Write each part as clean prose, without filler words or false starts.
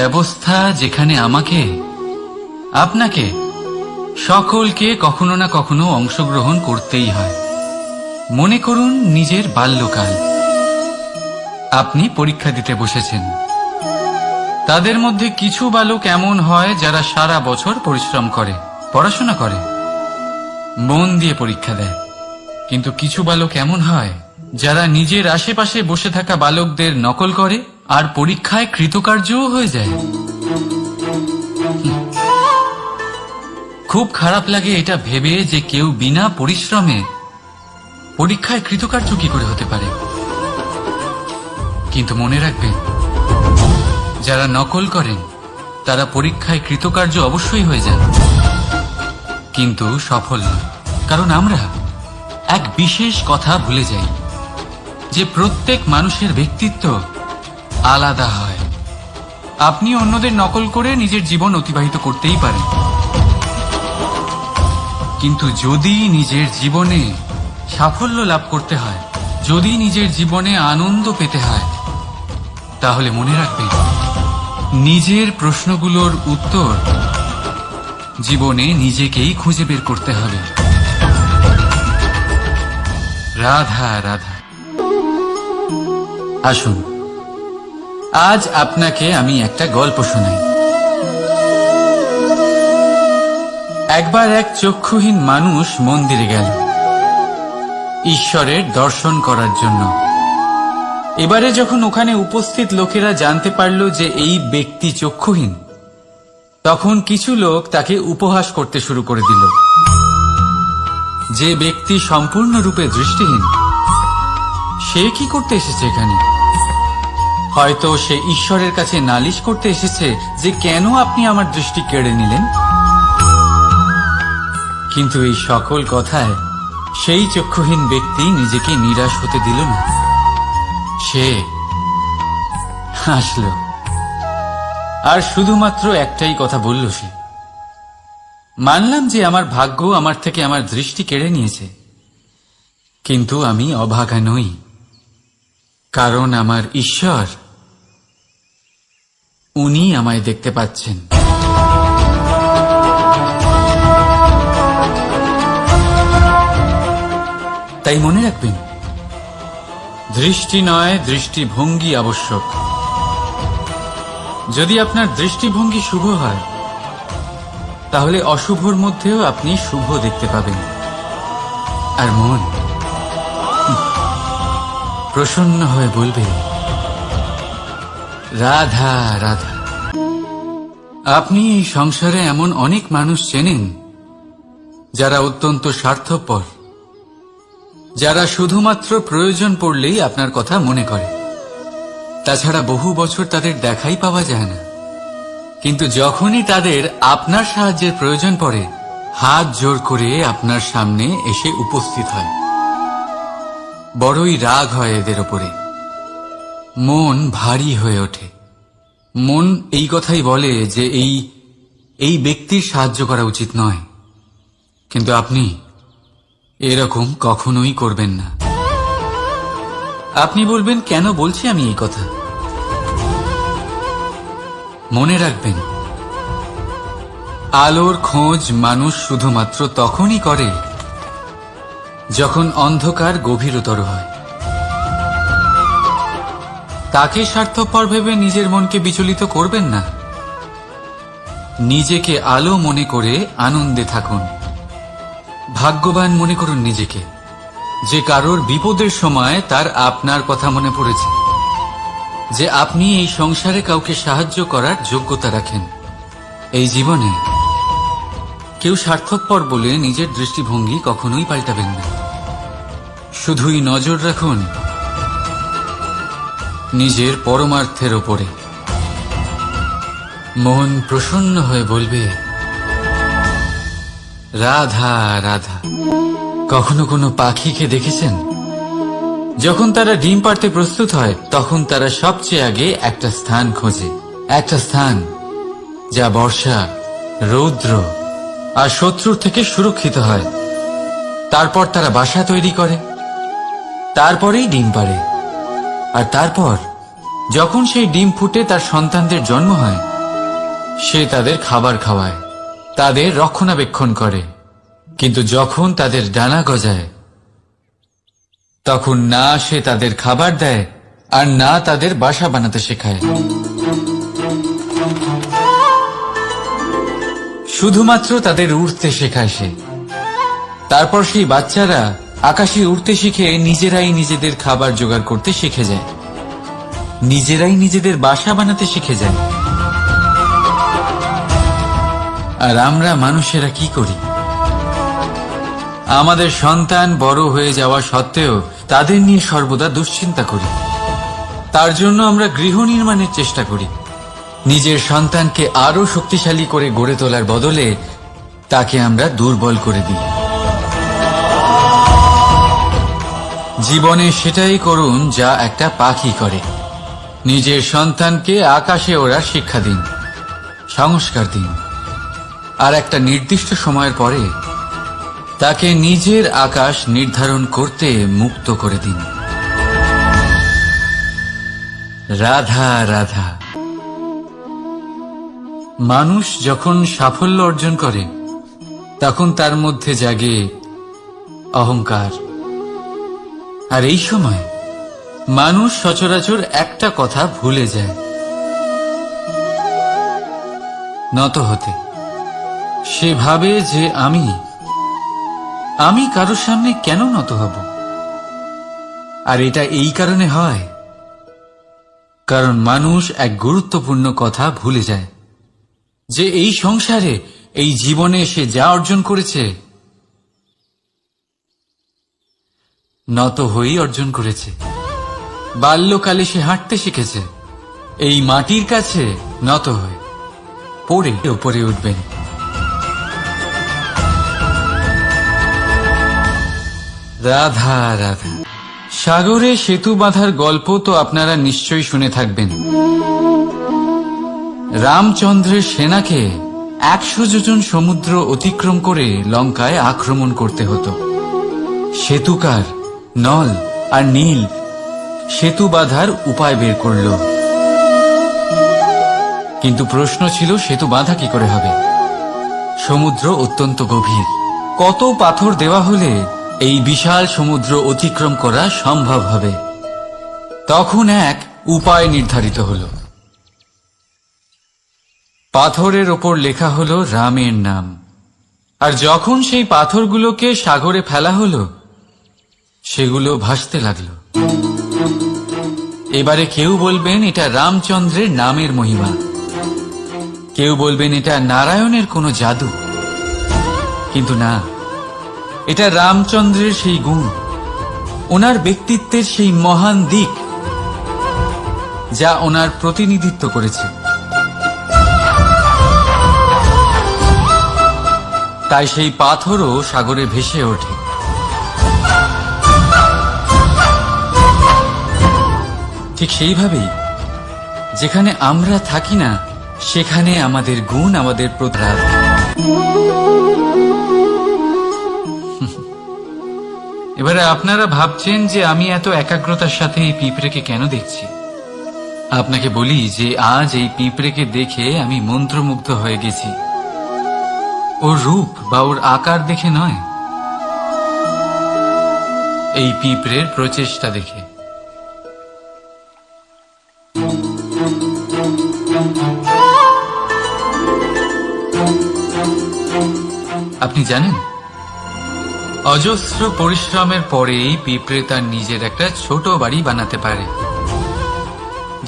ব্যবস্থা যেখানে আমাকে, আপনাকে, সকলকে কখনো না কখনো অংশগ্রহণ করতেই হয়। মনে করুন নিজের বাল্যকাল। আপনি পরীক্ষা দিতে বসেছেন। তাদের মধ্যে কিছু বালক এমন হয় যারা সারা বছর পরিশ্রম করে, পড়াশোনা করে, মন দিয়ে পরীক্ষা দেয়। কিন্তু কিছু বালক এমন হয় যারা নিজের আশেপাশে বসে থাকা বালকদের নকল করে আর পরীক্ষায় কৃতকার্যও হয়ে যায়। খুব খারাপ লাগে এটা ভেবে যে কেউ বিনা পরিশ্রমে পরীক্ষায় কৃতকার্য কি করে হতে পারে। কিন্তু মনে রাখবেন, যারা নকল করেন তারা পরীক্ষায় কৃতকার্য অবশ্যই হয়ে যান, কিন্তু সফল নয়। কারণ আমরা এক বিশেষ কথা ভুলে যাই যে প্রত্যেক মানুষের ব্যক্তিত্ব আলাদা হয়। আপনি অন্যদের নকল করে নিজের জীবন অতিবাহিত করতেই পারেন, কিন্তু যদি নিজের জীবনে সাফল্য লাভ করতে হয়, যদি নিজের জীবনে আনন্দ পেতে হয়, তাহলে মনে রাখবেন নিজের প্রশ্নগুলোর উত্তর জীবনে নিজেকেই খুঁজে বের করতে হবে। রাধা রাধা। আসুন, আজ আপনাকে আমি একটা গল্প শোনাই। একবার এক চক্ষুহীন মানুষ মন্দিরে গেল ঈশ্বরের দর্শন করার জন্য। এবারে যখন ওখানে উপস্থিত লোকেরা জানতে পারল যে এই ব্যক্তি চক্ষুহীন, তখন কিছু লোক তাকে উপহাস করতে শুরু করে দিল। যে ব্যক্তি সম্পূর্ণরূপে দৃষ্টিহীন, সে কি করতে এসেছে এখানে? হয়তো সে ঈশ্বরের কাছে নালিশ করতে এসেছে যে কেন আপনি আমার দৃষ্টি কেড়ে নিলেন। কিন্তু এই সকল কথায় সেই চক্ষুহীন ব্যক্তি নিজেকে নিরাশ হতে দিল না। সে হাসল আর শুধুমাত্র একটাই কথা বলল সে, মানলাম যে আমার ভাগ্য আমার থেকে আমার দৃষ্টি কেড়ে নিয়েছে, কিন্তু আমি অভাগা নই, কারণ আমার ঈশ্বর, উনি আমায় দেখতে পাচ্ছেন। তাই মনে রাখবেন, দৃষ্টি নয় দৃষ্টিভঙ্গি আবশ্যক। যদি আপনার দৃষ্টিভঙ্গি শুভ হয়, তাহলে অশুভর মধ্যেও আপনি শুভ দেখতে পাবেন। আর মন প্রসন্ন হয়ে বলবে, রাধা রাধা। আপনি এই সংসারে এমন অনেক মানুষ চেনেন যারা অত্যন্ত স্বার্থপর, যারা শুধুমাত্র প্রয়োজন পড়লেই আপনার কথা মনে করে। তাছাড়া বহু বছর তাদের দেখাই পাওয়া যায় না, কিন্তু যখনই তাদের আপনার সাহায্যের প্রয়োজন পড়ে, হাত জোর করে আপনার সামনে এসে উপস্থিত হয়। বড়ই রাগ হয় এদের ওপরে, মন ভারী হয়ে ওঠে। মন এই কথাই বলে যে এই ব্যক্তির সাহায্য করা উচিত নয়, কিন্তু আপনি এরকম কখনোই করবেন না। আপনি বলবেন, কেন বলছি আমি এই কথা? মনে রাখবেন, আলোর খোঁজ মানুষ শুধুমাত্র তখনই করে যখন অন্ধকার গভীরতর হয়। তাকে স্বার্থপর ভেবে নিজের মনকে বিচলিত করবেন না। নিজেকে আলো মনে করে আনন্দে থাকুন। ভাগ্যবান মনে করুন নিজেকে, যে কারোর বিপদের সময় তার আপনার কথা মনে পড়েছে, যে আপনি এই সংসারে কাউকে সাহায্য করার যোগ্যতা রাখেন। এই জীবনে কেউ স্বার্থপর বলে নিজের দৃষ্টিভঙ্গি কখনোই পাল্টাবেন না। শুধুই নজর রাখুন নিজের পরমার্থের ওপরে। মন প্রসন্ন হয়ে বলবে, রাধা রাধা। কখনো কোনো পাখিকে দেখেছেন? যখন তারা ডিম পাড়তে প্রস্তুত হয়, তখন তারা সবচেয়ে আগে একটা স্থান খোঁজে, একটা স্থান যা বর্ষা, রৌদ্র আর শত্রুর থেকে সুরক্ষিত হয়। তারপর তারা বাসা তৈরি করে, তারপরেই ডিম পাড়ে। আর তারপর যখন সেই ডিম ফুটে তার সন্তানদের জন্ম হয়, সে তাদের খাবার খাওয়ায়, তাদের রক্ষণাবেক্ষণ করে, কিন্তু যখন তাদের ডানা গজায় তখন না সে তাদের খাবার দেয় আর না তাদের বাসা বানাতে শেখায়। শুধুমাত্র তাদের উড়তে শেখায় সে। তারপর সেই বাচ্চারা আকাশে উড়তে শিখে নিজেরাই নিজেদের খাবার জোগাড় করতে শিখে যায়, নিজেরাই নিজেদের বাসা বানাতে শিখে যায়। আর আমরা মানুষেরা কি করি? আমাদের সন্তান বড় হয়ে যাওয়া সত্ত্বেও তাদের নিয়ে সর্বদা দুশ্চিন্তা করি। তার জন্য আমরা গৃহ নির্মাণের চেষ্টা করি। নিজের সন্তানকে আরো শক্তিশালী করে গড়ে তোলার বদলে তাকে আমরা দুর্বল করে দিই। জীবনে সেটাই করুন যা একটা পাখি করে। নিজের সন্তানকে আকাশে ওড়ার শিক্ষা দিন, সংস্কার দিন, আর একটা নির্দিষ্ট সময়ের পরে তাকে নিজের আকাশ নির্ধারণ করতে মুক্ত করে দিন। রাধা রাধা। মানুষ যখন সাফল্য অর্জন করে তখন তার মধ্যে জাগে অহংকার। আর এই সময় মানুষ সচরাচর একটা কথা ভুলে যায়, নত হতে। সে ভাবে যে আমি কারোর সামনে কেন নত হব? আর এটা এই কারণে হয় কারণ মানুষ এক গুরুত্বপূর্ণ কথা ভুলে যায়, যে এই সংসারে, এই জীবনে সে যা অর্জন করেছে নত হয়েই অর্জন করেছে। বাল্যকালে সে হাঁটতে শিখেছে এই মাটির কাছে নত হয়ে, পড়ে উপরে উঠবেন। রাধা রাধা। সাগরে সেতু বাঁধার গল্প তো আপনারা নিশ্চয়ই শুনে থাকবেন। রামচন্দ্রের সেনাকে 100 যোজন সমুদ্র অতিক্রম করে লঙ্কায় আক্রমণ করতে হতো। সেতুকার নল আর নীল সেতু বাঁধার উপায় বের করল, কিন্তু প্রশ্ন ছিল সেতু বাঁধা কি করে হবে? সমুদ্র অত্যন্ত গভীর। কত পাথর দেওয়া হলে এই বিশাল সমুদ্র অতিক্রম করা সম্ভব হবে? তখন এক উপায় নির্ধারিত হল। পাথরের ওপর লেখা হলো রামের নাম। আর যখন সেই পাথরগুলোকে সাগরে ফেলা হলো সেগুলো ভাসতে লাগলো। এবারে কেউ বলবেন এটা রামচন্দ্রের নামের মহিমা, কেউ বলবেন এটা নারায়ণের কোনো জাদু, কিন্তু না, এটা রামচন্দ্রের সেই গুণ, ওনার ব্যক্তিত্বের সেই মহান দিক যা ওনার প্রতিনিধিত্ব করেছে। তাই সেই পাথরও সাগরে ভেসে ওঠে। ঠিক সেইভাবেই যেখানে আমরা থাকি না সেখানে আমাদের গুণ, আমাদের প্রতিরাধ। এবারে আপনারা ভাবছেন যে আমি এত একাগ্রতার সাথে এই পিঁপড়েকে কেন দেখছি। আপনাকে বলি যে আজ এই পিঁপড়েকে দেখে আমি মন্ত্রমুগ্ধ হয়ে গেছি। ওর রূপ বা ওর আকার দেখে নয়, এই পিঁপড়ের প্রচেষ্টা দেখে। আপনি জানেন, অজস্র পরিশ্রমের পরেই পিঁপড়ে তার নিজের একটা ছোট বাড়ি বানাতে পারে,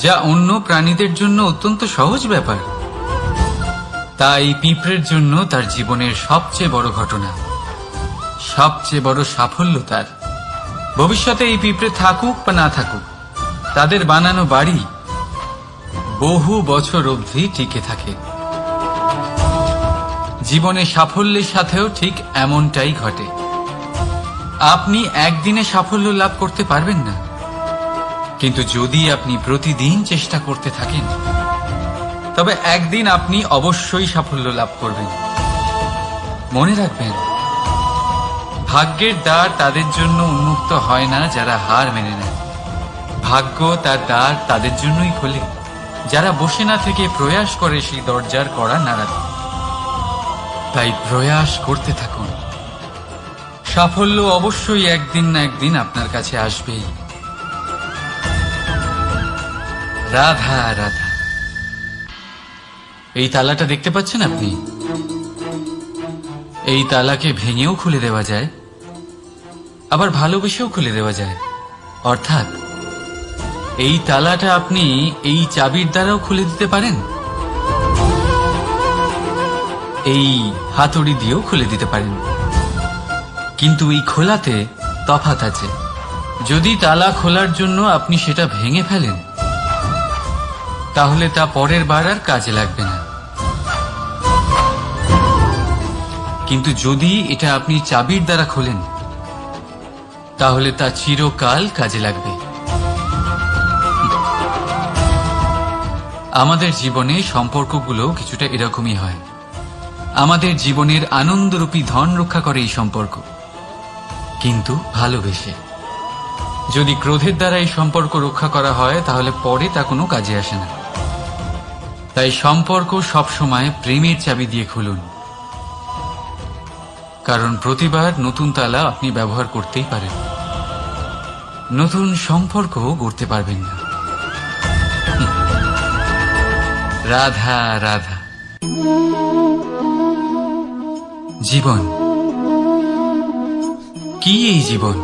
যা অন্য প্রাণীদের জন্য অত্যন্ত সহজ ব্যাপার। তাই পিঁপড়ের জন্য তার জীবনের সবচেয়ে বড় ঘটনা, সবচেয়ে বড় সাফল্য তার। ভবিষ্যতে এই পিঁপড়ে থাকুক বা না থাকুক, তাদের বানানো বাড়ি বহু বছর অবধি টিকে থাকে। জীবনে সাফল্যের সাথেও ঠিক এমনটাই ঘটে। আপনি একদিনে সাফল্য লাভ করতে পারবেন না, কিন্তু যদি আপনি প্রতিদিন চেষ্টা করতে থাকেন তবে একদিন আপনি অবশ্যই সাফল্য লাভ করবেন। মনে রাখবেন, ভাগ্যের দ্বার তাদের জন্য উন্মুক্ত হয় না যারা হার মেনে নেয়। ভাগ্য তার দ্বার তাদের জন্যই খোলে যারা বসে না থেকে প্রয়াস করে সেই দরজার কড়া নাড়াতে। তাই প্রয়াস করতে থাকুন। সাফল্য অবশ্যই একদিন না একদিন আপনার কাছে আসবেই। রাধা রাধা। এই তালাটা দেখতে পাচ্ছেন আপনি? এই তালাকে ভেঙেও খুলে দেওয়া যায়, আবার ভালোবেসেও খুলে দেওয়া যায়। অর্থাৎ এই তালাটা আপনি এই চাবির দ্বারাও খুলে দিতে পারেন, এই হাতুড়ি দিয়েও খুলে দিতে পারেন। কিন্তু এই খোলাতে তফাৎ আছে। যদি তালা খোলার জন্য আপনি সেটা ভেঙে ফেলেন, তাহলে তা পরের বার আর কাজে লাগবে না। কিন্তু যদি এটা আপনি চাবির দ্বারা খোলেন, তাহলে তা চিরকাল কাজে লাগবে। আমাদের জীবনে সম্পর্কগুলো কিছুটা এরকমই হয়। আমাদের জীবনের আনন্দরূপী ধন রক্ষা করে এই সম্পর্ক, কিন্তু ভালোবেসে। যদি ক্রোধের দ্বারা এই সম্পর্ক রক্ষা করা হয়, তাহলে পরে তা কোনো কাজে আসে না। তাই সম্পর্ক সবসময় প্রেমের চাবি দিয়ে খুলুন, কারণ প্রতিবার নতুন তালা আপনি ব্যবহার করতেই পারেন, নতুন সম্পর্ক গড়তে পারবেন না। রাধা রাধা। জীবন কি? এই জীবন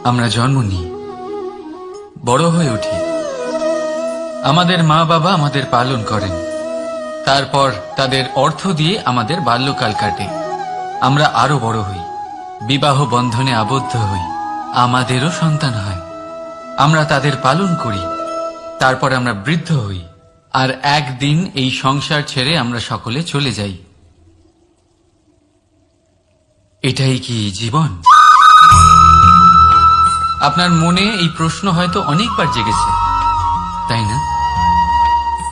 আমরা জন্ম নিই, বড় হয়ে উঠি, আমাদের মা বাবা আমাদের পালন করেন, তারপর তাদের অর্থ দিয়ে আমাদের বাল্যকাল কাটে। আমরা আরো বড় হই, বিবাহ বন্ধনে আবদ্ধ হই, আমাদেরও সন্তান হয়, আমরা তাদের পালন করি, তারপর আমরা বৃদ্ধ হই, আর একদিন এই সংসার ছেড়ে আমরা সকলে চলে যাই। এটাই কি জীবন? আপনার মনে এই প্রশ্ন হয়তো অনেকবার জেগেছে, তাই না?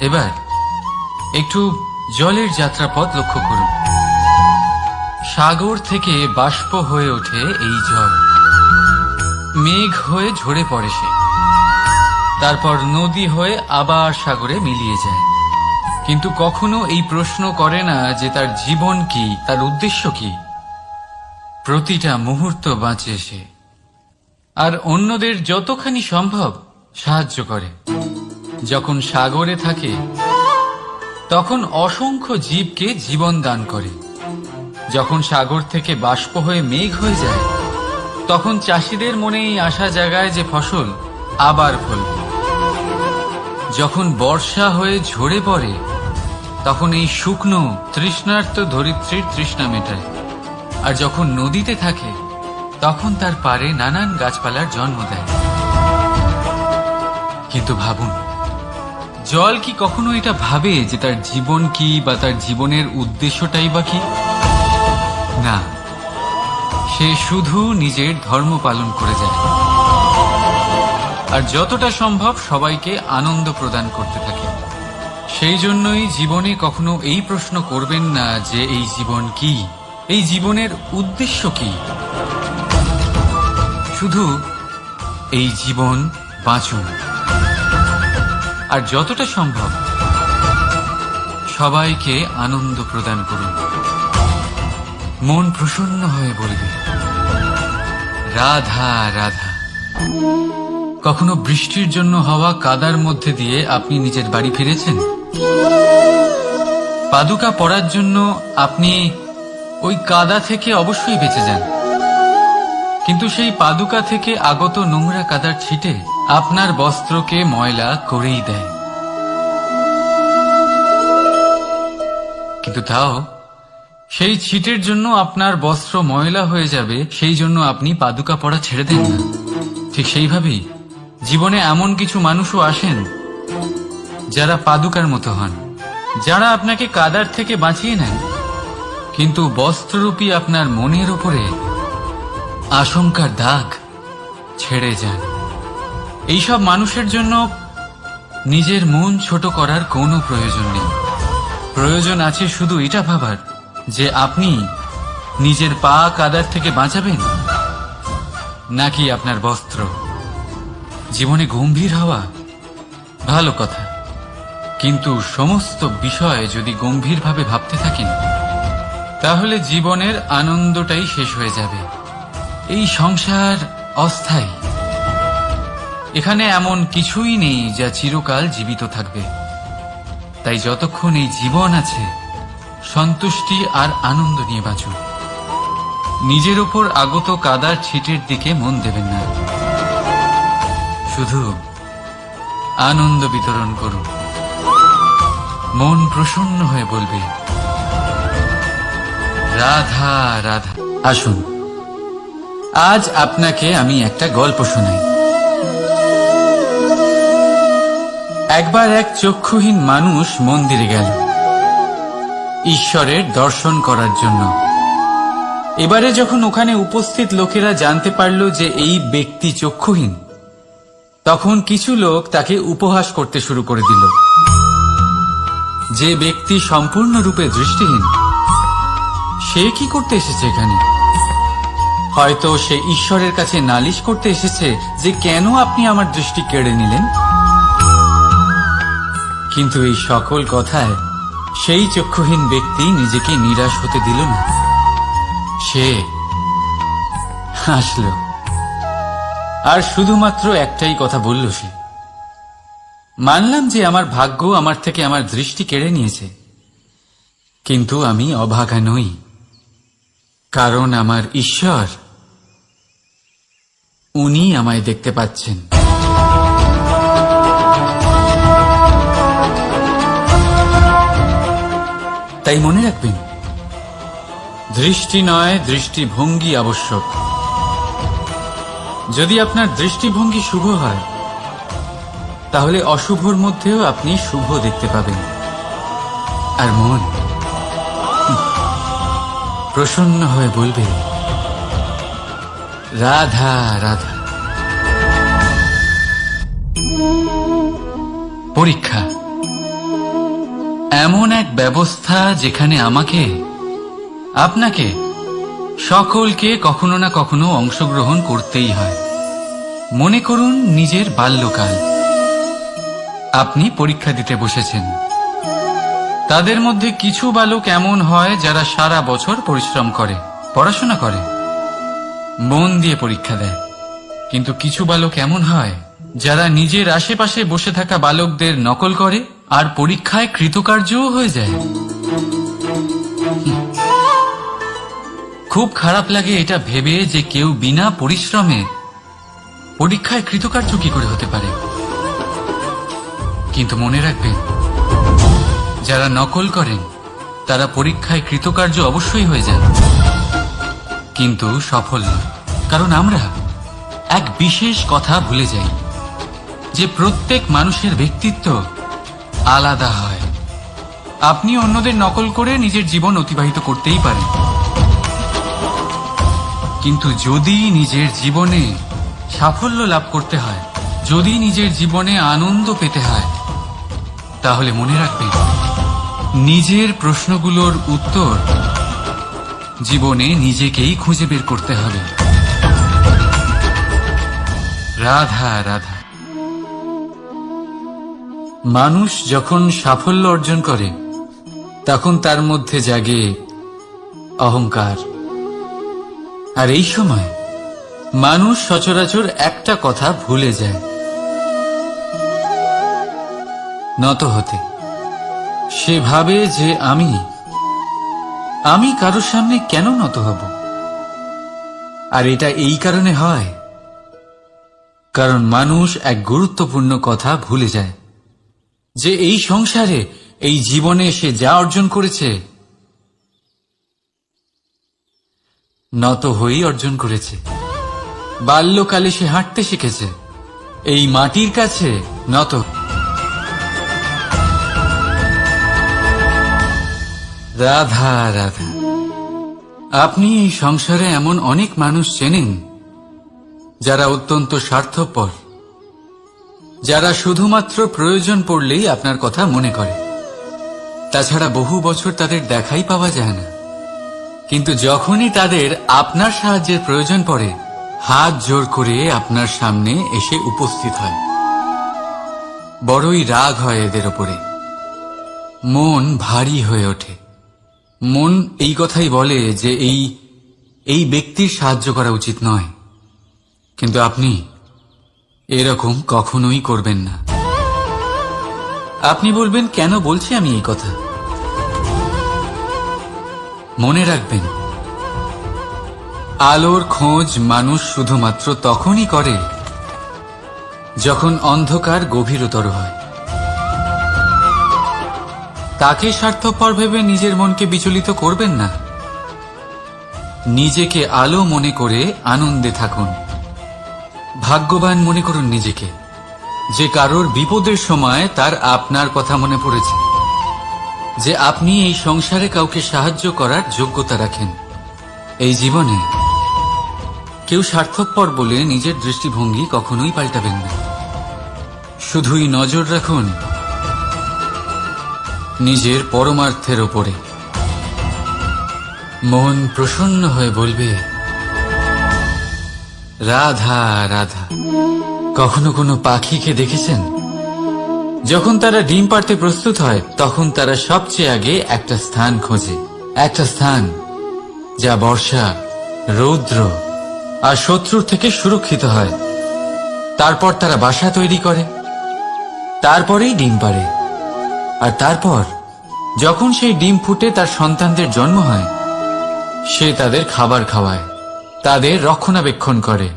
এবার একটু জলের যাত্রাপথ লক্ষ্য করুন। সাগর থেকে বাষ্প হয়ে ওঠে এই জল, মেঘ হয়ে ঝরে পড়ে সে, তারপর নদী হয়ে আবার সাগরে মিলিয়ে যায়। কিন্তু কখনো এই প্রশ্ন করে না যে তার জীবন কি, তার উদ্দেশ্য কি। প্রতিটা মুহূর্ত বাঁচে সে, আর অন্যদের যতখানি সম্ভব সাহায্য করে। যখন সাগরে থাকে, তখন অসংখ্য জীবকে জীবন দান করে। যখন সাগর থেকে বাষ্প হয়ে মেঘ হয়ে যায়, তখন চাষিদের মনে এই আশা জাগায় যে ফসল আবার ফলবে। যখন বর্ষা হয়ে ঝরে পড়ে, তখন এই শুকনো তৃষ্ণার্ত ধরিত্রীর তৃষ্ণা মেটায়। আর যখন নদীতে থাকে, তখন তার পাড়ে নানান গাছপালার জন্ম দেয়। কিন্তু ভাবুন, জল কি কখনো এটা ভাবে যে তার জীবন কি, বা তার জীবনের উদ্দেশ্যটাই বা কি? না, সে শুধু নিজের ধর্ম পালন করে যায়, আর যতটা সম্ভব সবাইকে আনন্দ প্রদান করতে থাকে। সেই জন্যই জীবনে কখনো এই প্রশ্ন করবেন না যে এই জীবন কি, এই জীবনের উদ্দেশ্য কি। শুধু এই জীবন বাঁচুন, আর যতটা সম্ভব সবাইকে আনন্দ প্রদান করুন। মন প্রসন্ন হয়ে বলবে রাধা রাধা। কখনো বৃষ্টির জন্য হওয়া কাদার মধ্যে দিয়ে আপনি নিজের বাড়ি ফিরেছেন? পাদুকা পরার জন্য আপনি ওই কাদা থেকে অবশ্যই বেঁচে যান, কিন্তু সেই পাদুকা থেকে আগত নোংরা কাদার ছিটে আপনার বস্ত্রকে ময়লা করেই দেয়। কিন্তু তাও সেই ছিটের জন্য আপনার বস্ত্র ময়লা হয়ে যাবে, সেই জন্য আপনি পাদুকা পরা ছেড়ে দেন না। ঠিক সেইভাবেই জীবনে এমন কিছু মানুষও আসেন যারা পাদুকার মতো হন, যারা আপনাকে কাদার থেকে বাঁচিয়ে নেন, কিন্তু বস্ত্ররূপী আপনার মনের উপরে আশঙ্কার দাগ ছেড়ে যান। এইসব মানুষের জন্য নিজের মন ছোট করার কোনো প্রয়োজন নেই। প্রয়োজন আছে শুধু এটা ভাবার যে আপনি নিজের পা কাদার থেকে বাঁচাবেন, নাকি আপনার বস্ত্র। জীবনে গম্ভীর হওয়া ভালো কথা, কিন্তু সমস্ত বিষয় যদি গম্ভীরভাবে ভাবতে থাকেন তাহলে জীবনের আনন্দটাই শেষ হয়ে যাবে। এই সংসার অস্থায়ী, এখানে এমন কিছুই নেই যা চিরকাল জীবিত থাকবে। তাই যতক্ষণ এই জীবন আছে সন্তুষ্টি আর আনন্দ নিয়ে বাঁচুন। নিজের উপর আগত কাদার ছিটের দিকে মন দেবেন না, শুধু আনন্দ বিতরণ করুন। মন প্রসন্ন হয়ে বলবে রাধা রাধা। আসুন, আজ আপনাকে আমি একটা গল্প শোনাই। একবার এক চক্ষুহীন মানুষ মন্দিরে গেল ঈশ্বরের দর্শন করার জন্য। এবারে যখন ওখানে উপস্থিত লোকেরা জানতে পারল যে এই ব্যক্তি চক্ষুহীন, তখন কিছু লোক তাকে উপহাস করতে শুরু করে দিল। যে ব্যক্তি সম্পূর্ণরূপে দৃষ্টিহীন, সে কি করতে এসেছে এখানে? হয়তো সে ঈশ্বরের কাছে নালিশ করতে এসেছে যে কেন আপনি আমার দৃষ্টি কেড়ে নিলেন। কিন্তু এই সকল কথায় সেই চক্ষুহীন ব্যক্তি নিজেকে নিরাশ হতে দিল না। সে হাসল আর শুধুমাত্র একটাই কথা বলল সে, মানলাম যে আমার ভাগ্য আমার থেকে আমার দৃষ্টি কেড়ে নিয়েছে, কিন্তু আমি অভাগা নই, কারণ আমার ঈশ্বর, উনি আমায় দেখতে পাচ্ছেন। তাই মনে রাখবেন, দৃষ্টি নয় দৃষ্টিভঙ্গি আবশ্যক। যদি আপনার দৃষ্টিভঙ্গি শুভ হয় তাহলে অশুভর মধ্যেও আপনি শুভ দেখতে পাবেন। আর মন প্রসন্ন হয়ে বলবে রাধা রাধা। পরীক্ষা এমন এক ব্যবস্থা যেখানে আমাকে, আপনাকে, সকলকে কখনো না কখনো অংশগ্রহণ করতেই হয়। মনে করুন নিজের বাল্যকাল। আপনি পরীক্ষা দিতে বসেছেন। তাদের মধ্যে কিছু বালক এমন হয় যারা সারা বছর পরিশ্রম করে, পড়াশোনা করে, মন দিয়ে পরীক্ষা দেয়। কিন্তু কিছু বালক এমন হয় যারা নিজের আশেপাশে বসে থাকা বালকদের নকল করে আর পরীক্ষায় কৃতকার্যও হয়ে যায়। খুব খারাপ লাগে এটা ভেবে যে কেউ বিনা পরিশ্রমে পরীক্ষায় কৃতকার্য কি করে হতে পারে। কিন্তু মনে রাখবেন, যারা নকল করেন তারা পরীক্ষায় কৃতকার্য অবশ্যই হয়ে যায়, কিন্তু সফল নয়। কারণ আমরা এক বিশেষ কথা ভুলে যাই যে প্রত্যেক মানুষের ব্যক্তিত্ব আলাদা হয়। আপনি অন্যদের নকল করে নিজের জীবন অতিবাহিত করতেই পারেন, কিন্তু যদি নিজের জীবনে সাফল্য লাভ করতে হয়, যদি নিজের জীবনে আনন্দ পেতে হয়, তাহলে মনে রাখবেন, নিজের প্রশ্নগুলোর উত্তর জীবনে নিজেকেই খুঁজে বের করতে হবে। রাধা রাধা। মানুষ যখন সাফল্য অর্জন করে তখন তার মধ্যে জাগে অহংকার। আর এই সময় মানুষ সচরাচর একটা কথা ভুলে যায়, নত হতে। সে ভাবে যে আমি কারোর সামনে কেন নত হব। আর এটা এই কারণে হয় কারণ মানুষ এক গুরুত্বপূর্ণ কথা ভুলে যায়, যে এই সংসারে, এই জীবনে সে যা অর্জন করেছে নত হয়েই অর্জন করেছে। বাল্যকালে সে হাঁটতে শিখেছে এই মাটির কাছে নত। রাধা রাধা। আপনি এই সংসারে এমন অনেক মানুষ চেনেন যারা অত্যন্ত স্বার্থপর, যারা শুধুমাত্র প্রয়োজন পড়লেই আপনার কথা মনে করে। তাছাড়া বহু বছর তাদের দেখাই পাওয়া যায় না, কিন্তু যখনই তাদের আপনার সাহায্যের প্রয়োজন পড়ে হাত জোর করে আপনার সামনে এসে উপস্থিত হয়। বড়ই রাগ হয় এদের ওপরে। মন ভারী হয়ে ওঠে। মন এই কথাই বলে যে এই ব্যক্তির সাহায্য করা উচিত নয়, কিন্তু আপনি এরকম কখনোই করবেন না। আপনি বলবেন, কেন বলছি আমি এই কথা? মনে রাখবেন, আলোর খোঁজ মানুষ শুধুমাত্র তখনই করে যখন অন্ধকার গভীরতর হয়। তাকে স্বার্থপর ভেবে নিজের মনকে বিচলিত করবেন না। নিজেকে আলো মনে করে আনন্দে থাকুন। ভাগ্যবান মনে করুন নিজেকে, যে কারোর বিপদের সময় তার আপনার কথা মনে পড়েছে, যে আপনি এই সংসারে কাউকে সাহায্য করার যোগ্যতা রাখেন। এই জীবনে কেউ স্বার্থপর বলে নিজের দৃষ্টিভঙ্গি কখনোই পাল্টাবেন না। শুধুই নজর রাখুন নিজের পরমার্থের ওপরে। মন প্রসন্ন হয়ে বলবে, রাধা রাধা। কখনো কোনো পাখিকে দেখেছেন? যখন তারা ডিম পাড়তে প্রস্তুত হয়, তখন তারা সবচেয়ে আগে একটা স্থান খোঁজে, একটা স্থান যা বর্ষা, রৌদ্র আর শত্রুর থেকে সুরক্ষিত হয়। তারপর তারা বাসা তৈরি করে, তারপরেই ডিম পাড়ে। আর তারপর যখন সেই ডিম ফুটে তার সন্তানদের জন্ম হয়, সে তাদের খাবার খাওয়ায়, তাদের রক্ষণাবেক্ষণ করে।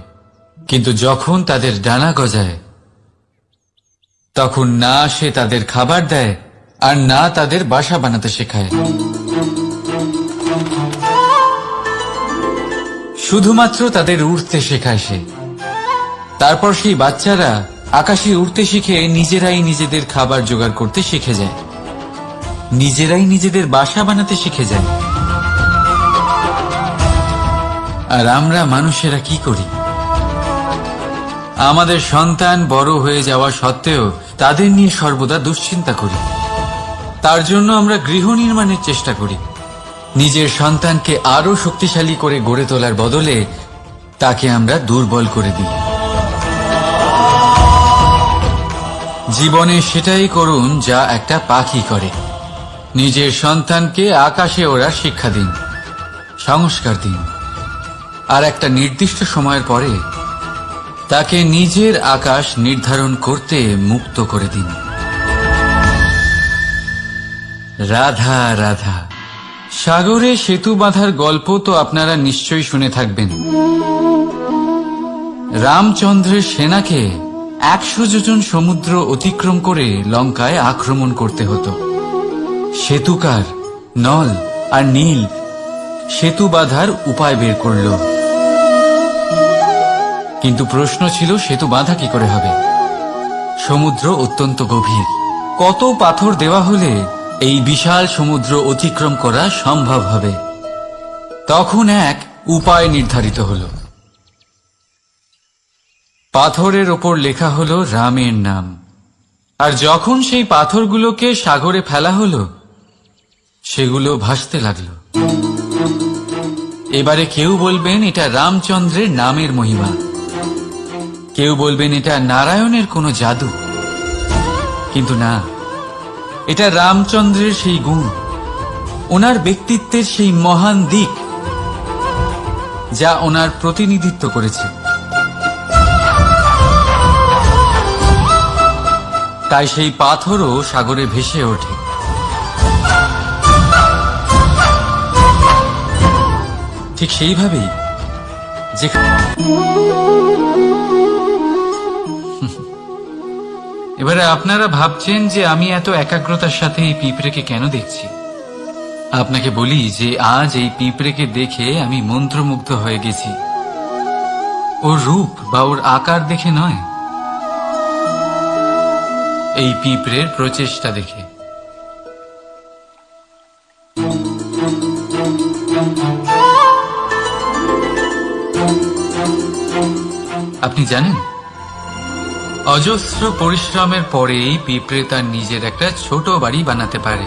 কিন্তু যখন তাদের ডানা গজায়, তখন না সে তাদের খাবার দেয় আর না তাদের বাসা বানাতে শেখায়। শুধুমাত্র তাদের উড়তে শেখায় সে। তারপর সেই বাচ্চারা আকাশে উড়তে শিখে নিজেরাই নিজেদের খাবার জোগাড় করতে শিখে যায়, নিজেরাই নিজেদের বাসা বানাতে শিখে যায়। আর আমরা মানুষেরা কি করি? আমাদের সন্তান বড় হয়ে যাওয়া সত্ত্বেও তাদের নিয়ে সর্বদা দুশ্চিন্তা করি। তার জন্য আমরা গৃহ নির্মাণের চেষ্টা করি। নিজের সন্তানকে আরো শক্তিশালী করে গড়ে তোলার বদলে তাকে আমরা দুর্বল করে দিই। জীবনে সেটাই করুন যা একটা পাখি করে। নিজের সন্তানকে আকাশে ওড়ার শিক্ষা দিন, সংস্কার দিন, আর একটা নির্দিষ্ট সময়ের পরে তাকে নিজের আকাশ নির্ধারণ করতে মুক্ত করে দিন। রাধা রাধা। সাগরে সেতু বাঁধার গল্প তো আপনারা নিশ্চয়ই শুনে থাকবেন। রামচন্দ্রের সেনাকে 100 যোজন সমুদ্র অতিক্রম করে লঙ্কায় আক্রমণ করতে হতো। সেতুকার নল আর নীল সেতু বাঁধার উপায় বের করল, কিন্তু প্রশ্ন ছিল সেতু বাঁধা কি করে হবে? সমুদ্র অত্যন্ত গভীর। কত পাথর দেওয়া হলে এই বিশাল সমুদ্র অতিক্রম করা সম্ভব হবে? তখন এক উপায় নির্ধারিত হল। পাথরের ওপর লেখা হলো রামের নাম। আর যখন সেই পাথরগুলোকে সাগরে ফেলা হলো, সেগুলো ভাসতে লাগলো। এবারে কেউ বলবেন এটা রামচন্দ্রের নামের মহিমা, কেউ বলবেন এটা নারায়ণের কোনো জাদু। কিন্তু না, এটা রামচন্দ্রের সেই গুণ, ওনার ব্যক্তিত্বের সেই মহান দিক যা ওনার প্রতিনিধিত্ব করেছে। তাই সেই পাথরও সাগরে ভেসে ওঠে। ঠিক সেইভাবেই এবারে আপনারা ভাবছেন যে আমি এত একাগ্রতার সাথে এই পিঁপড়েকে কেন দেখছি। আপনাকে বলি যে আজ এই পিঁপড়েকে দেখে আমি মন্ত্রমুগ্ধ হয়ে গেছি। ওর রূপ বা ওর আকার দেখে নয়, এই পিঁপড়ের প্রচেষ্টা দেখে। আপনি জানেন, অজস্র পরিশ্রমের পরেই পিঁপড়ে তার নিজের একটা ছোট বাড়ি বানাতে পারে,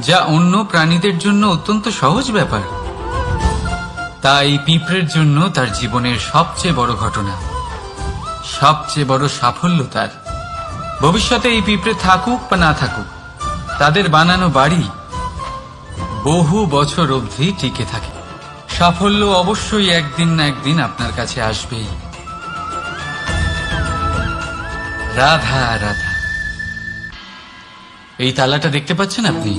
যা অন্য প্রাণীদের জন্য অত্যন্ত সহজ ব্যাপার। তাই পিঁপড়ের জন্য তার জীবনের সবচেয়ে বড় ঘটনা, সবচেয়ে বড় সাফল্য তার ভবিষ্যতে এই পিঁপড়ে থাকুক বা না থাকুক, তাদের বানানো বাড়ি বহু বছর অবধি টিকে থাকে। সাফল্য অবশ্যই একদিন না একদিন আপনার কাছে আসবেই। রাধা রাধা। এই তালাটা দেখতে পাচ্ছেন আপনি?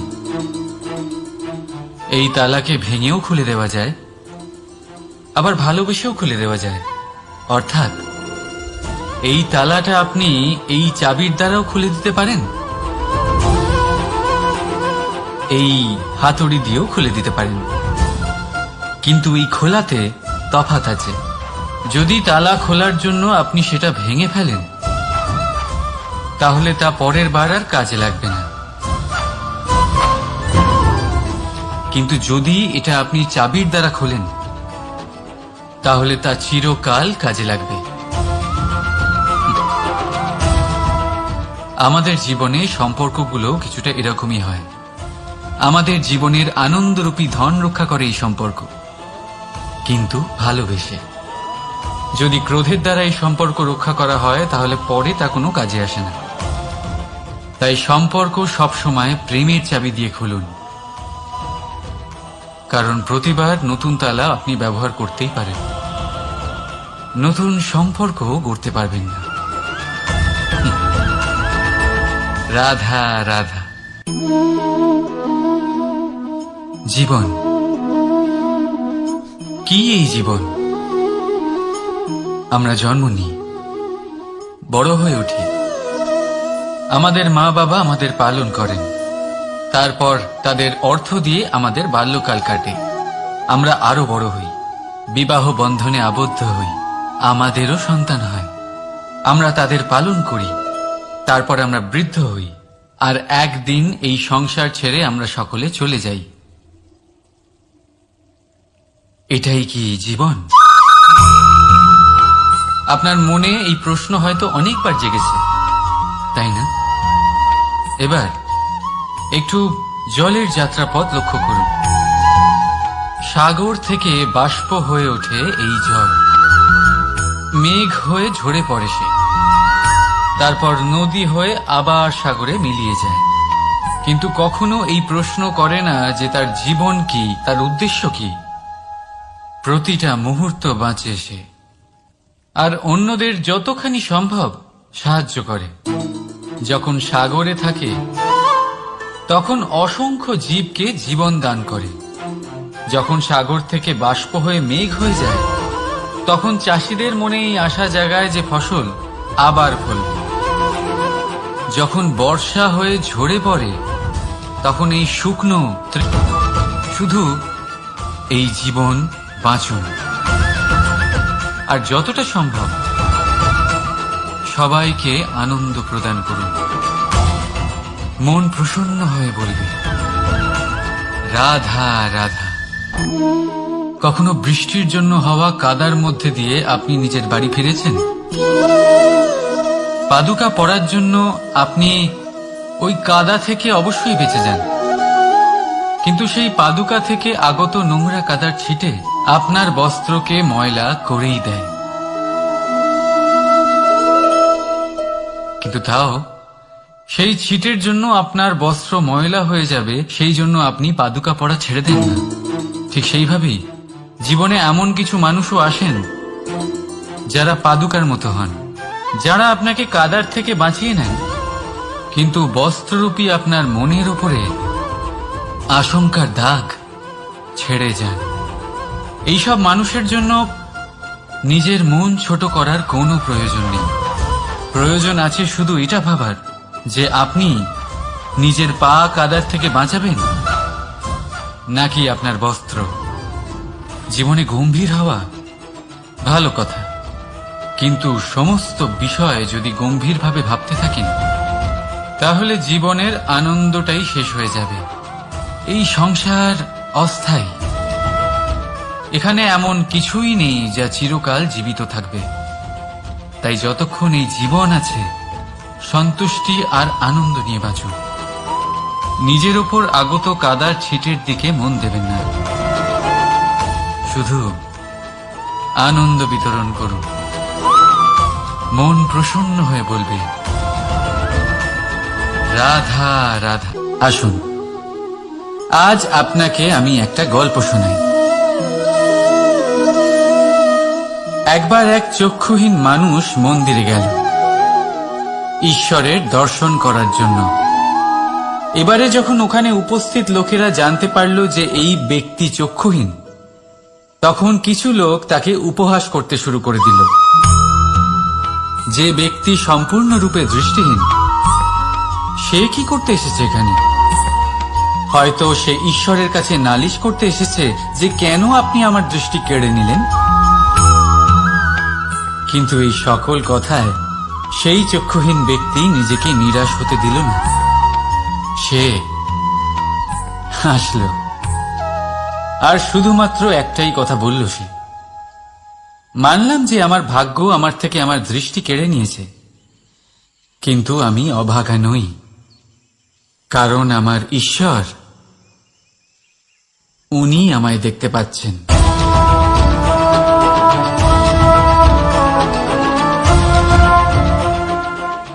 এই তালাকে ভেঙেও খুলে দেওয়া যায়, আবার ভালোবেসেও খুলে দেওয়া যায়। অর্থাৎ এই তালাটা আপনি এই চাবির দ্বারাও খুলে দিতে পারেন, এই হাতুড়ি দিয়েও খুলে দিতে পারেন। কিন্তু এই খোলাতে তফাৎ আছে। যদি তালা খোলার জন্য আপনি সেটা ভেঙে ফেলেন, তাহলে তা পরের বার আর কাজে লাগবে না। কিন্তু যদি এটা আপনি চাবির দ্বারা খোলেন, তাহলে তা চিরকাল কাজে লাগবে। আমাদের জীবনে সম্পর্কগুলো কিছুটা এরকমই হয়। আমাদের জীবনের আনন্দরূপী ধন রক্ষা করে এই সম্পর্ক, কিন্তু ভালোবেসে। যদি ক্রোধের দ্বারা এই সম্পর্ক রক্ষা করা হয়, তাহলে পরে তা কোনো কাজে আসে না। তাই সম্পর্ক সবসময় প্রেমের চাবি দিয়ে খুলুন, কারণ প্রতিবার নতুন তালা আপনি ব্যবহার করতেই পারেন, নতুন সম্পর্ক গড়তে পারবেন না। রাধা রাধা। জীবন কি? এই জীবন আমরা জন্ম নিই, বড় হয়ে উঠি, আমাদের মা বাবা আমাদের পালন করেন, তারপর তাদের অর্থ দিয়ে আমাদের বাল্যকাল কাটে, আমরা আরো বড় হই, বিবাহ বন্ধনে আবদ্ধ হই, আমাদেরও সন্তান হয়, আমরা তাদের পালন করি, তারপর আমরা বৃদ্ধ হই, আর একদিন এই সংসার ছেড়ে আমরা সকলে চলে যাই। এটাই কি জীবন? আপনার মনে এই প্রশ্ন হয়তো অনেকবার জেগেছে, তাই না? এবার একটু জলের যাত্রাপথ লক্ষ্য করুন। সাগর থেকে বাষ্প হয়ে ওঠে এই জল, মেঘ হয়ে ঝরে পড়ে সে, তারপর নদী হয়ে আবার সাগরে মিলিয়ে যায়। কিন্তু কখনো এই প্রশ্ন করে না যে তার জীবন কি, তার উদ্দেশ্য কি। প্রতিটা মুহূর্ত বাঁচে সে, আর অন্যদের যতখানি সম্ভব সাহায্য করে। যখন সাগরে থাকে, তখন অসংখ্য জীবকে জীবন দান করে। যখন সাগর থেকে বাষ্প হয়ে মেঘ হয়ে যায়, তখন চাষিদের মনে এই আশা জাগায় যে ফসল আবার ফলবে। যখন বর্ষা হয়ে ঝরে পড়ে, তখন এই শুকনো শুধু এই জীবন বাঁচুন, আর যতটা সম্ভব সবাইকে আনন্দ প্রদান করুন। মন প্রসন্ন হয়ে বলবে রাধা রাধা। কখনো বৃষ্টির জন্য হওয়া কাদার মধ্যে দিয়ে আপনি নিজের বাড়ি ফিরেছেন? পাদুকা পরার জন্য আপনি ওই কাদা থেকে অবশ্যই বেঁচে যান, কিন্তু সেই পাদুকা থেকে আগত নোংরা কাদার ছিটে আপনার বস্ত্রকে ময়লা করেই দেয়। কিন্তু তাও সেই ছিটের জন্য আপনার বস্ত্র ময়লা হয়ে যাবে, সেই জন্য আপনি পাদুকা পরা ছেড়ে দেন না। ঠিক সেইভাবেই জীবনে এমন কিছু মানুষও আসেন যারা পাদুকার মতো হন, যারা আপনাকে কাদার থেকে বাঁচিয়ে নেন, কিন্তু বস্ত্ররূপী আপনার মনের উপরে আশঙ্কার দাগ ছেড়ে যান। এইসব মানুষের জন্য নিজের মন ছোট করার কোনো প্রয়োজন নেই। প্রয়োজন আছে শুধু এটা ভাবার যে আপনি নিজের পা কাদার থেকে বাঁচাবেন নাকি আপনার বস্ত্র। জীবনে গম্ভীর হওয়া ভালো কথা, কিন্তু সমস্ত বিষয় যদি গম্ভীরভাবে ভাবতে থাকেন, তাহলে জীবনের আনন্দটাই শেষ হয়ে যাবে। এই সংসার অস্থায়ী, এখানে এমন কিছুই নেই যা চিরকাল জীবিত থাকবে। তাই যতক্ষণ এই জীবন আছে, সন্তুষ্টি আর আনন্দ নিয়ে বাঁচুন। নিজের ওপর আগত কাদার ছিটের দিকে মন দেবেন না, শুধু আনন্দ বিতরণ করুন। মন প্রসন্ন হয়ে বলবে রাধা রাধা। আসুন, আজ আপনাকে আমি একটা গল্প শোনাই। একবার এক চক্ষুহীন মানুষ মন্দিরে গেল ঈশ্বরের দর্শন করার জন্য। এবারে যখন ওখানে উপস্থিত লোকেরা জানতে পারল যে এই ব্যক্তি চক্ষুহীন, তখন কিছু লোক তাকে উপহাস করতে শুরু করে দিল। যে ব্যক্তি সম্পূর্ণরূপে দৃষ্টিহীন, সে কি করতে এসেছে এখানে? হয়তো সে ঈশ্বরের কাছে নালিশ করতে এসেছে যে কেন আপনি আমার দৃষ্টি কেড়ে নিলেন। কিন্তু এই সকল কথায় সেই চক্ষুহীন ব্যক্তি নিজেকে নিরাশ হতে দিল না। সে হাসল আর শুধুমাত্র একটাই কথা বলল সে, মানলাম যে আমার ভাগ্য আমার থেকে আমার দৃষ্টি কেড়ে নিয়েছে, কিন্তু আমি অভাগা নই, কারণ আমার ঈশ্বর, উনি আমায় দেখতে পাচ্ছেন।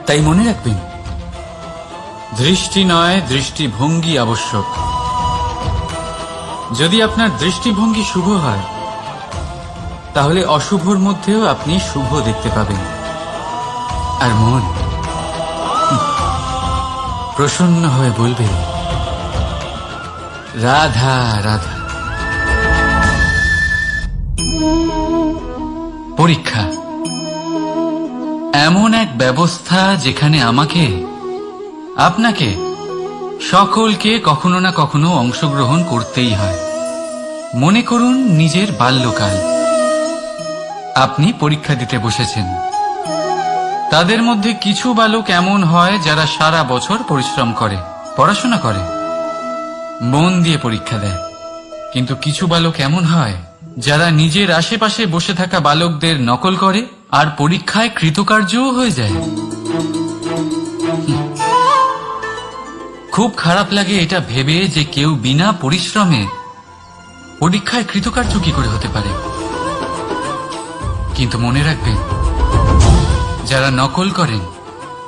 তাই মনে রাখবেন, দৃষ্টি নয়, দৃষ্টিভঙ্গি আবশ্যক। যদি আপনার দৃষ্টিভঙ্গি শুভ হয়, তাহলে অশুভর মধ্যেও আপনি শুভ দেখতে পাবেন। আর মন প্রসন্ন হয়ে বলবে, রাধা রাধা। পরীক্ষা এমন এক ব্যবস্থা যেখানে আমাকে, আপনাকে, সকলকে কখনো না কখনো অংশগ্রহণ করতেই হয়। মনে করুন নিজের বাল্যকাল। আপনি পরীক্ষা দিতে বসেছেন। তাদের মধ্যে কিছু বালক এমন হয় যারা সারা বছর পরিশ্রম করে, পড়াশোনা করে, মন দিয়ে পরীক্ষা দেয়। কিন্তু কিছু বালক এমন হয় যারা নিজের আশেপাশে বসে থাকা বালকদের নকল করে আর পরীক্ষায় কৃতকার্যও হয়ে যায়। খুব খারাপ লাগে এটা ভেবে যে কেউ বিনা পরিশ্রমে পরীক্ষায় কৃতকার্য কি করে হতে পারে। কিন্তু মনে রাখবেন, যারা নকল করেন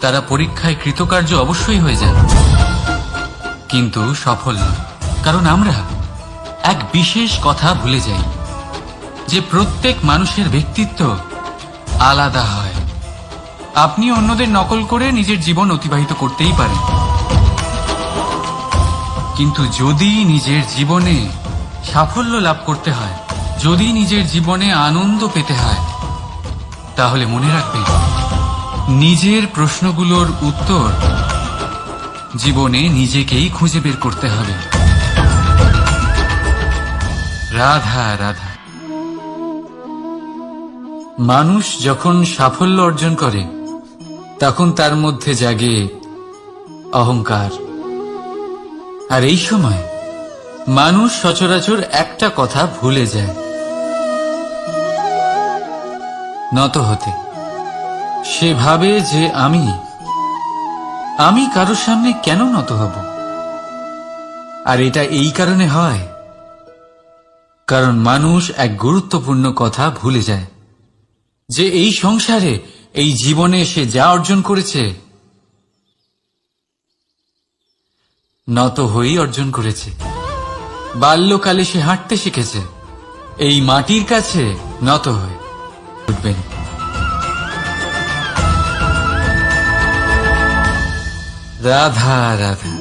তারা পরীক্ষায় কৃতকার্য অবশ্যই হয়ে যান, কিন্তু সফল নয়। কারণ আমরা এক বিশেষ কথা ভুলে যাই, যে প্রত্যেক মানুষের ব্যক্তিত্ব আলাদা হয়। আপনি অন্যদের নকল করে নিজের জীবন অতিবাহিত করতেই পারেন, কিন্তু যদি নিজের জীবনে সাফল্য লাভ করতে হয়, যদি নিজের জীবনে আনন্দ পেতে হয়, তাহলে মনে রাখবেন, নিজের প্রশ্নগুলোর উত্তর জীবনে নিজেকেই খুঁজে বের করতে হবে। রাধা রাধা। মানুষ যখন সাফল্য অর্জন করে, তখন তার মধ্যে জাগে অহংকার। আর এই সময় মানুষ সচরাচর একটা কথা ভুলে যায়, নত হতে। সে ভাবে যে আমি কারোর সামনে কেন নত হব। আর এটা এই কারণে হয় কারণ মানুষ এক গুরুত্বপূর্ণ কথা ভুলে যায়, যে এই সংসারে, এই জীবনে সে যা অর্জন করেছে, নত হয়েই অর্জন করেছে। বাল্যকালে সে হাঁটতে শিখেছে এই মাটির কাছে নত হয়ে। উঠবেন। রাধা রাধা।